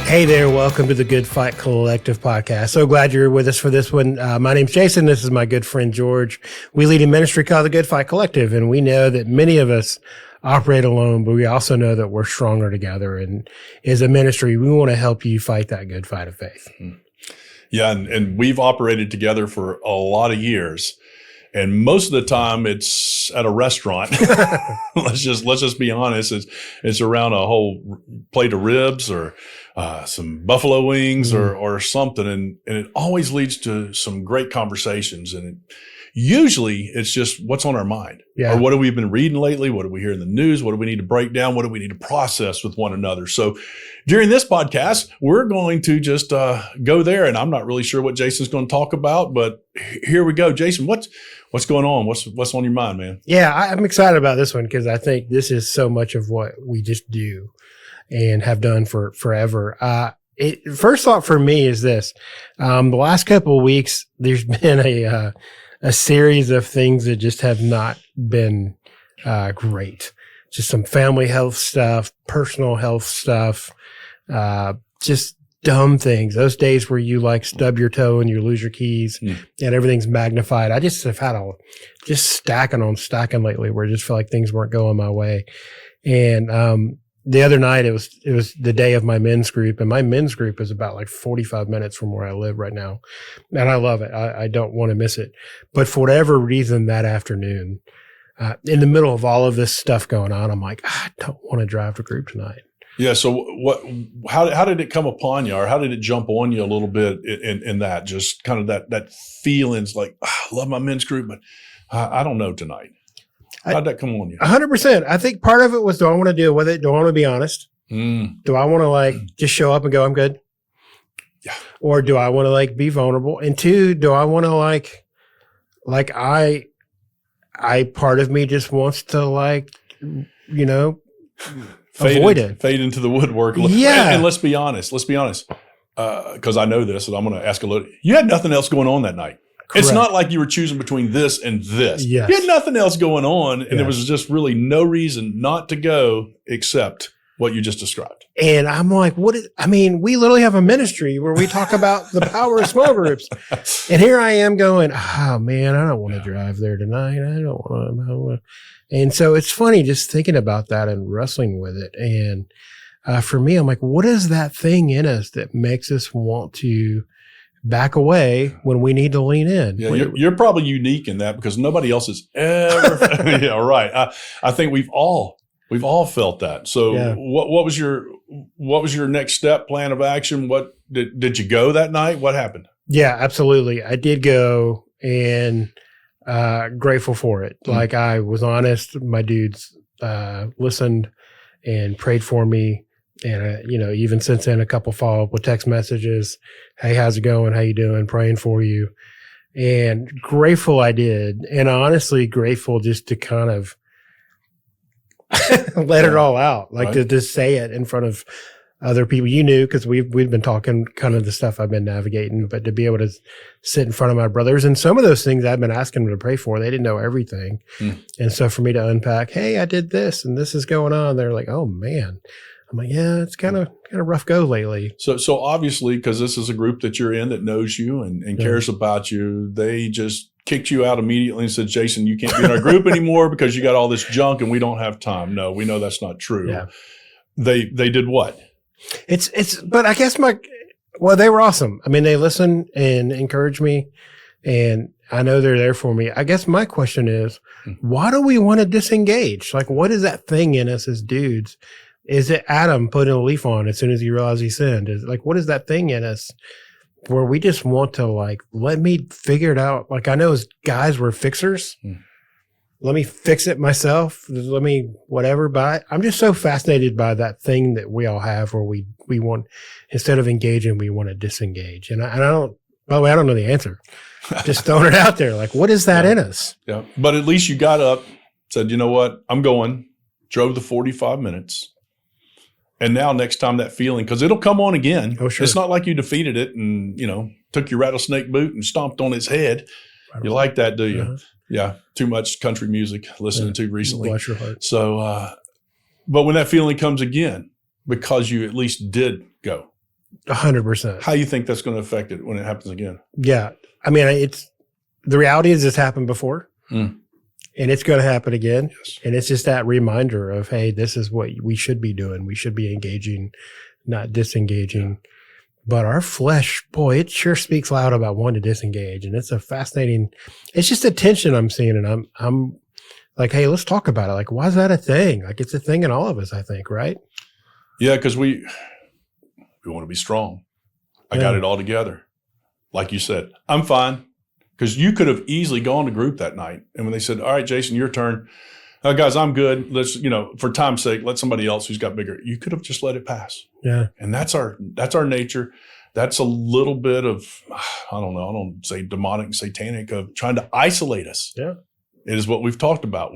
Hey there, welcome to the Good Fight Collective podcast. So glad you're with us for this one. My name's Jason. This is my good friend George. We lead a ministry called the Good Fight Collective, and we know that many of us operate alone, but we also know that we're stronger together. And as a ministry, we want to help you fight that good fight of faith. Yeah, and we've operated together for a lot of years. And most of the time it's at a restaurant. let's just be honest. It's around a whole plate of ribs or some buffalo wings or something. And it always leads to some great conversations. And usually it's just what's on our mind. Yeah. Or what have we been reading lately? What do we hear in the news? What do we need to break down? What do we need to process with one another? So during this podcast, we're going to just go there. And I'm not really sure what Jason's going to talk about, but here we go. Jason, what's going on? What's on your mind, man? Yeah, I'm excited about this one because I think this is so much of what we just do and have done for forever. First thought for me is this. The last couple of weeks, there's been a series of things that just have not been great. Just some family health stuff, personal health stuff, just dumb things. Those days where you like stub your toe and you lose your keys and everything's magnified. I just have had just stacking lately where I just feel like things weren't going my way. And the other night it was the day of my men's group, and my men's group is about like 45 minutes from where I live right now. And I love it. I don't want to miss it. But for whatever reason that afternoon, in the middle of all of this stuff going on, I'm like, I don't want to drive to group tonight. Yeah. So how did it come upon you, or how did it jump on you a little bit in that, just kind of that feelings like, I love my men's group, but I don't know tonight. How'd that come on you? 100%. I think part of it was, do I want to deal with it? Do I want to be honest? Do I want to just show up and go, I'm good? Yeah. Or do I want to be vulnerable? And two, do I want to I part of me just wants to fade into the woodwork. Yeah. And let's be honest. Because I know this, and I'm going to ask a little. You had nothing else going on that night. Correct. It's not like you were choosing between this and this. Yes. You had nothing else going on, and there was just really no reason not to go except what you just described. And I'm like, we literally have a ministry where we talk about the power of small groups. And here I am going, oh man, I don't want to drive there tonight. I don't want to. And so it's funny just thinking about that and wrestling with it. And for me, I'm like, what is that thing in us that makes us want to back away when we need to lean in? Yeah, you're probably unique in that because nobody else has ever. Yeah, right. I think we've all felt that. So yeah. What was your next step, plan of action? What did you go that night? What happened? Yeah, absolutely. I did go, and grateful for it. Like, I was honest. My dudes listened and prayed for me. And, even since then, a couple follow up with text messages. Hey, how's it going? How you doing? Praying for you. And grateful I did. And honestly, grateful just to kind of let it all out, to just say it in front of other people. You knew, because we've been talking kind of the stuff I've been navigating, but to be able to sit in front of my brothers and some of those things I've been asking them to pray for, they didn't know everything. And so for me to unpack, hey, I did this and this is going on. They're like, oh man. I'm like, yeah, it's kind of rough go lately. So obviously, because this is a group that you're in that knows you and cares about you, they just kicked you out immediately and said, Jason, you can't be in our group anymore because you got all this junk and we don't have time. No, we know that's not true. Yeah. They did what? But I guess they were awesome. I mean, they listened and encouraged me, and I know they're there for me. I guess my question is, why do we want to disengage? Like, what is that thing in us as dudes? Is it Adam putting a leaf on as soon as he realized he sinned? What is that thing in us where we just want to let me figure it out? I know as guys, we're fixers. Let me fix it myself. Let me whatever. But I'm just so fascinated by that thing that we all have where we want, instead of engaging, we want to disengage. And I don't, by the way, I don't know the answer. Just throwing it out there. What is that in us? Yeah. But at least you got up, said, you know what? I'm going, drove the 45 minutes. And now next time that feeling, because it'll come on again. Oh, sure. It's not like you defeated it and, took your rattlesnake boot and stomped on its head. You like that, do you? Yeah. Too much country music listening to recently. Bless your heart. So, but when that feeling comes again, because you at least did go, 100%. How you think that's going to affect it when it happens again? Yeah. I mean, the reality is it's happened before Mm. and it's going to happen again. Yes. And it's just that reminder of, hey, this is what we should be doing. We should be engaging, not disengaging. But our flesh, boy, it sure speaks loud about wanting to disengage. And it's it's just a tension I'm seeing. And I'm like, hey, let's talk about it. Like, why is that a thing? Like, it's a thing in all of us, I think, right? Yeah, because we want to be strong. I got it all together. Like you said, I'm fine. Because you could have easily gone to group that night. And when they said, all right, Jason, your turn. Guys, I'm good. Let's, for time's sake, let somebody else who's got bigger. You could have just let it pass. Yeah. And that's our nature. That's a little bit of, I don't say demonic, satanic, of trying to isolate us. Yeah. It is what we've talked about.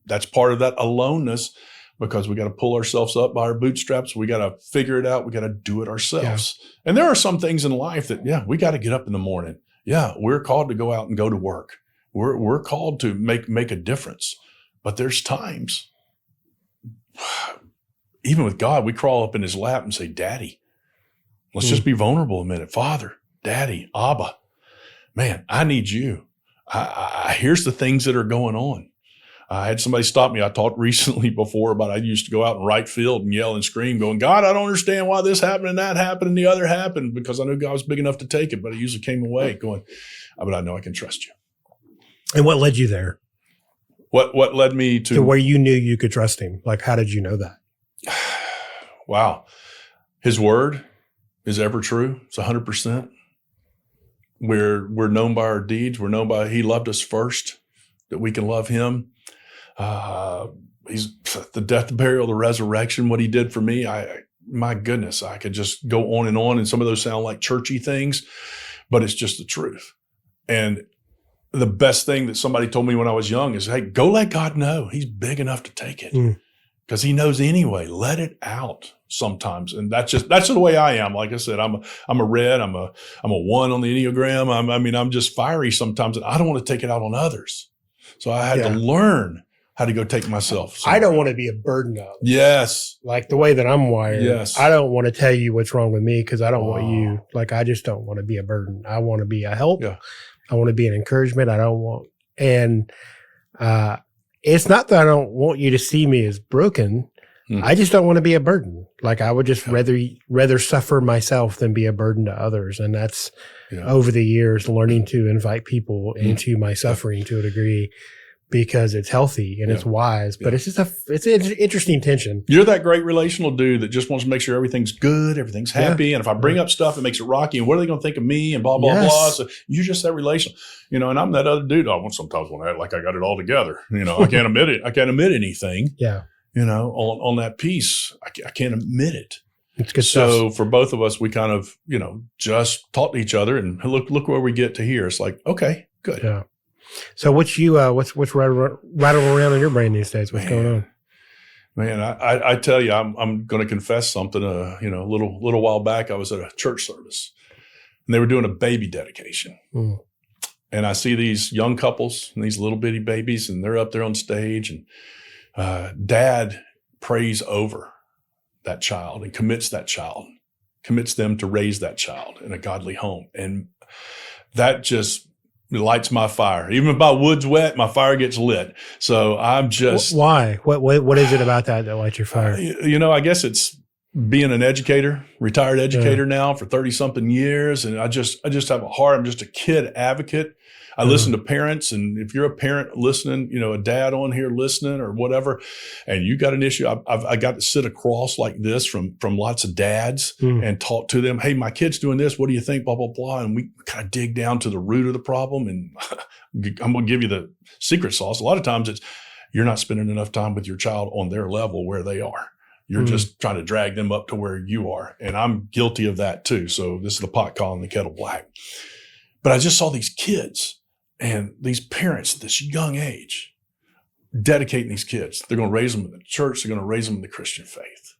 That's part of that aloneness, because we got to pull ourselves up by our bootstraps. We got to figure it out. We got to do it ourselves. Yeah. And there are some things in life that, we got to get up in the morning. Yeah, we're called to go out and go to work. We're called to make a difference. But there's times, even with God, we crawl up in his lap and say, Daddy. Let's just be vulnerable a minute. Father, Daddy, Abba, man, I need you. Here's the things that are going on. I had somebody stop me. I talked recently before about I used to go out in right field and yell and scream, going, God, I don't understand why this happened and that happened and the other happened, because I knew God was big enough to take it. But I usually came away going, but I know I can trust you. And what led you there? What led me to where you knew you could trust him? Like, how did you know that? Wow. His word is ever true. It's 100%. We're known by our deeds. We're known by he loved us first, that we can love him. He's the death, the burial, the resurrection, what he did for me. My goodness, I could just go on. And some of those sound like churchy things, but it's just the truth. And the best thing that somebody told me when I was young is, hey, go let God know he's big enough to take it, because he knows anyway. Let it out sometimes. And that's the way I am. Like I said, I'm a red, I'm a 1 on the Enneagram. I'm just fiery sometimes, and I don't want to take it out on others. So I had to learn how to go take myself somewhere. I don't want to be a burden of. Yes. Like the way that I'm wired. Yes. I don't want to tell you what's wrong with me, because I don't want you. Like, I just don't want to be a burden. I want to be a help. Yeah. I want to be an encouragement. It's not that I don't want you to see me as broken. I just don't want to be a burden. Like, I would just rather suffer myself than be a burden to others. And that's over the years learning to invite people into my suffering to a degree, because it's healthy and it's wise, but it's just it's an interesting tension. You're that great relational dude that just wants to make sure everything's good, everything's happy. And if I bring up stuff, it makes it rocky. And what are they going to think of me? And blah, blah, blah. So you're just that relational, and I'm that other dude. I sometimes want to act like I got it all together. I can't admit it. I can't admit anything. Yeah. On that piece, I can't admit it. It's good stuff. For both of us, we kind of, just talk to each other and look where we get to here. It's like, okay, good. Yeah. So what's rattling around in your brain these days? What's going on? Man, I tell you, I'm going to confess something. A little while back, I was at a church service, and they were doing a baby dedication. And I see these young couples and these little bitty babies, and they're up there on stage, and dad prays over that child and commits them to raise that child in a godly home, and that just it lights my fire. Even if my wood's wet, my fire gets lit. So I'm just why? What is it about that lights your fire? I guess it's being an educator, retired educator now for 30 something years, and I just have a heart. I'm just a kid advocate. I listen to parents, and if you're a parent listening, a dad on here listening or whatever, and you got an issue, I got to sit across like this from lots of dads and talk to them. Hey, my kid's doing this. What do you think? Blah, blah, blah. And we kind of dig down to the root of the problem. And I'm going to give you the secret sauce. A lot of times it's you're not spending enough time with your child on their level where they are. You're just trying to drag them up to where you are. And I'm guilty of that too. So this is the pot calling the kettle black. But I just saw these kids and these parents at this young age dedicating these kids. They're going to raise them in the church. They're going to raise them in the Christian faith.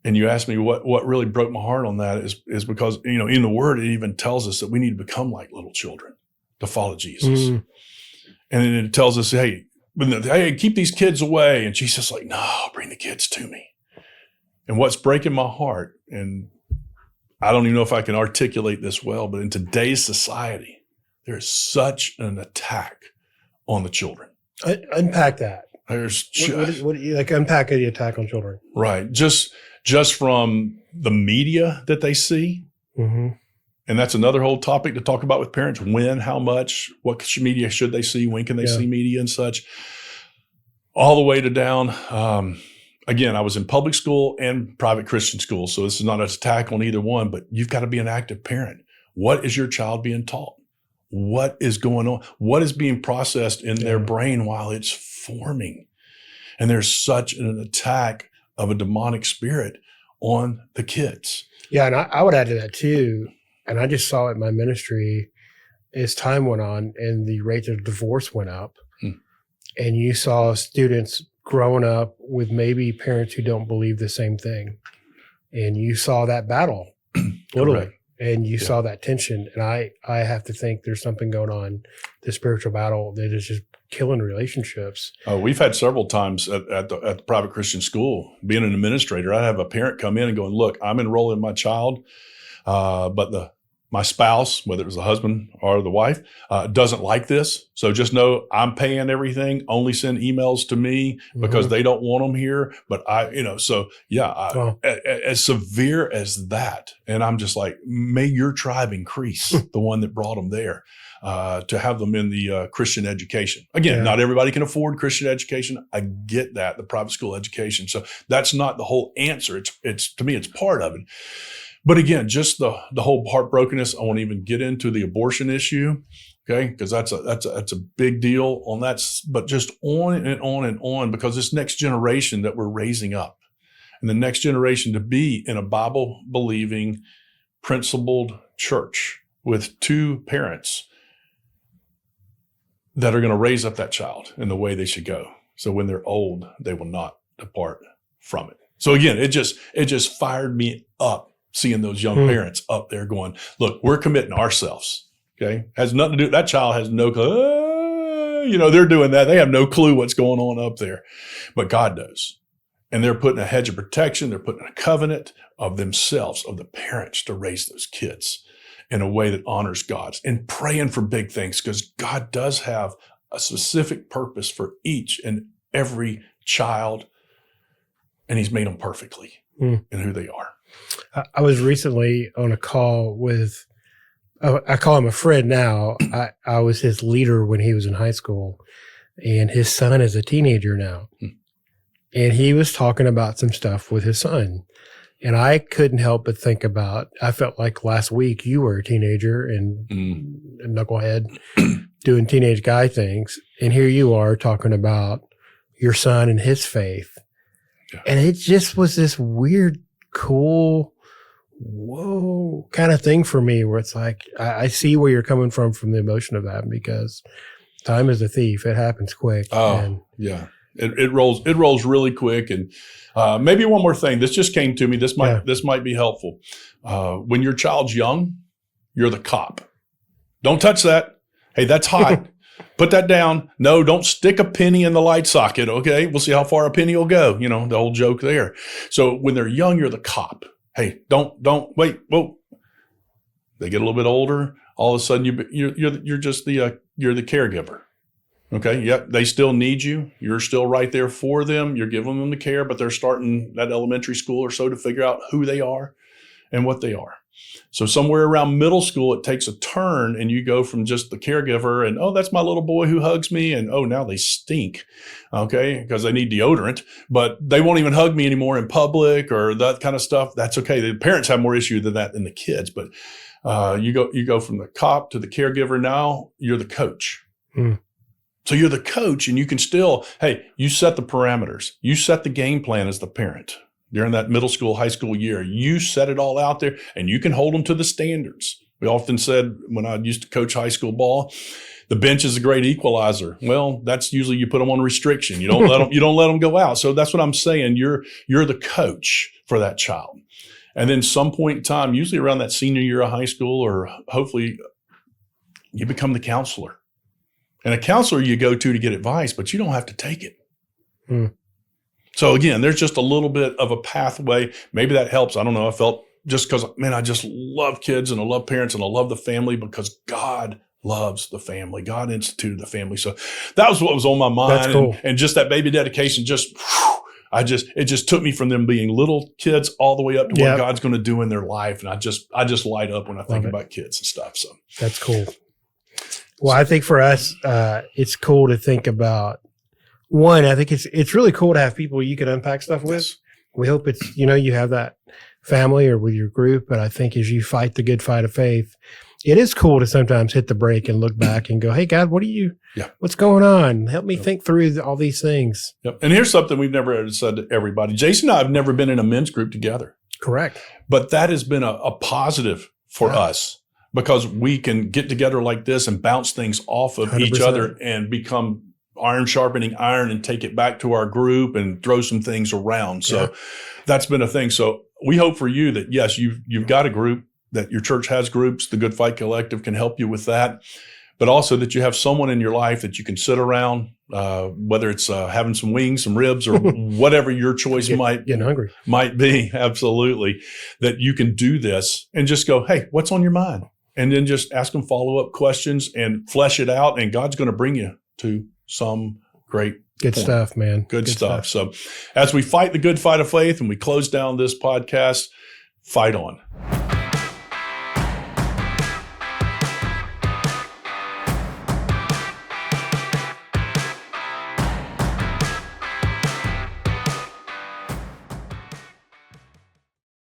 And you asked me what really broke my heart on that is because, in the word, it even tells us that we need to become like little children to follow Jesus. And then it tells us, hey, keep these kids away. And Jesus is like, no, bring the kids to me. And what's breaking my heart, and I don't even know if I can articulate this well, but in today's society, there's such an attack on the children. Unpack that. There's what like unpack the attack on children? Right. Just from the media that they see. Mm-hmm. And that's another whole topic to talk about with parents. When, how much, what media should they see? When can they see media and such? All the way to down. Again, I was in public school and private Christian school. So this is not an attack on either one, but you've got to be an active parent. What is your child being taught? What is going on? What is being processed in their brain while it's forming? And there's such an attack of a demonic spirit on the kids. Yeah. And I would add to that too. And I just saw it in my ministry as time went on and the rate of divorce went up. And you saw students growing up with maybe parents who don't believe the same thing. And you saw that battle, literally. Correct. And you saw that tension. And I have to think there's something going on, the spiritual battle that is just killing relationships. We've had several times at the private Christian school, being an administrator, I'd have a parent come in and going, look, I'm enrolling my child, but my spouse, whether it was the husband or the wife, doesn't like this. So just know I'm paying everything. Only send emails to me because they don't want them here. But as severe as that. And I'm just like, may your tribe increase, the one that brought them there, to have them in the Christian education. Again, not everybody can afford Christian education. I get that, the private school education. So that's not the whole answer. It's to me, it's part of it. But again, just the whole heartbrokenness. I won't even get into the abortion issue, okay? Because that's a big deal on that. But just on and on and on, because this next generation that we're raising up, and the next generation to be in a Bible-believing, principled church with two parents that are going to raise up that child in the way they should go. So when they're old, they will not depart from it. So again, it just fired me up. Seeing those young parents up there going, look, we're committing ourselves. Okay. Has nothing to do. That child has no clue. They're doing that. They have no clue what's going on up there, but God knows. And they're putting a hedge of protection. They're putting a covenant of themselves, of the parents to raise those kids in a way that honors God and praying for big things, because God does have a specific purpose for each and every child. And he's made them perfectly in who they are. I was recently on a call with, I call him a friend now. I was his leader when he was in high school, and his son is a teenager now. And he was talking about some stuff with his son. And I couldn't help but think about, I felt like last week you were a teenager and a knucklehead doing teenage guy things. And here you are talking about your son and his faith. Yeah. And it just was this weird, cool, whoa kind of thing for me, where it's like, I see where you're coming from the emotion of that, because time is a thief. It happens quick. Yeah. It rolls really quick. And maybe one more thing. This just came to me. This might be helpful. When your child's young, you're the cop. Don't touch that. Hey, that's hot. Put that down. No, don't stick a penny in the light socket. Okay, we'll see how far a penny will go. The whole joke there. So when they're young, you're the cop. Hey, don't wait. Whoa. They get a little bit older. All of a sudden, you're just you're the caregiver. Okay. Yep. They still need you. You're still right there for them. You're giving them the care, but they're starting that elementary school or so to figure out who they are and what they are. So somewhere around middle school, it takes a turn, and you go from just the caregiver and, oh, that's my little boy who hugs me. And, oh, now they stink. Okay. Because they need deodorant, but they won't even hug me anymore in public or that kind of stuff. That's okay. The parents have more issue than that than the kids, but you go from the cop to the caregiver. Now you're the coach. So you're the coach, and you can still, hey, you set the parameters. You set the game plan as the parent during that middle school, high school year. You set it all out there, and you can hold them to the standards. We often said, when I used to coach high school ball, the bench is a great equalizer. Well, that's usually you put them on restriction. You don't let them go out. So that's what I'm saying. You're the coach for that child. And then some point in time, usually around that senior year of high school, or hopefully you become the counselor. And a counselor you go to get advice, but you don't have to take it. So again, there's just a little bit of a pathway. Maybe that helps. I don't know. I felt just because, man, I just love kids and I love parents and I love the family because God loves the family. God instituted the family. So that was what was on my mind. That's cool. And just that baby dedication, it just took me from them being little kids all the way up to what God's going to do in their life. And I just light up when I think about kids and stuff. So that's cool. Well, I think for us, it's cool to think about. One, I think it's really cool to have people you can unpack stuff with. Yes. We hope it's, you have that family or with your group. But I think as you fight the good fight of faith, it is cool to sometimes hit the brake and look back and go, hey, God, what's going on? Help me think through all these things. Yep. And here's something we've never said to everybody. Jason and I have never been in a men's group together. Correct. But that has been a positive for us because we can get together like this and bounce things off of 100%. Each other and become iron sharpening iron and take it back to our group and throw some things around. So that's been a thing. So we hope for you that, yes, you've got a group, that your church has groups. The Good Fight Collective can help you with that. But also that you have someone in your life that you can sit around, whether it's having some wings, some ribs, or whatever your choice getting hungry might be. Absolutely. That you can do this and just go, hey, what's on your mind? And then just ask them follow-up questions and flesh it out. And God's going to bring you to some great good point. Stuff, man. Good stuff. So as we fight the good fight of faith and we close down this podcast, fight on.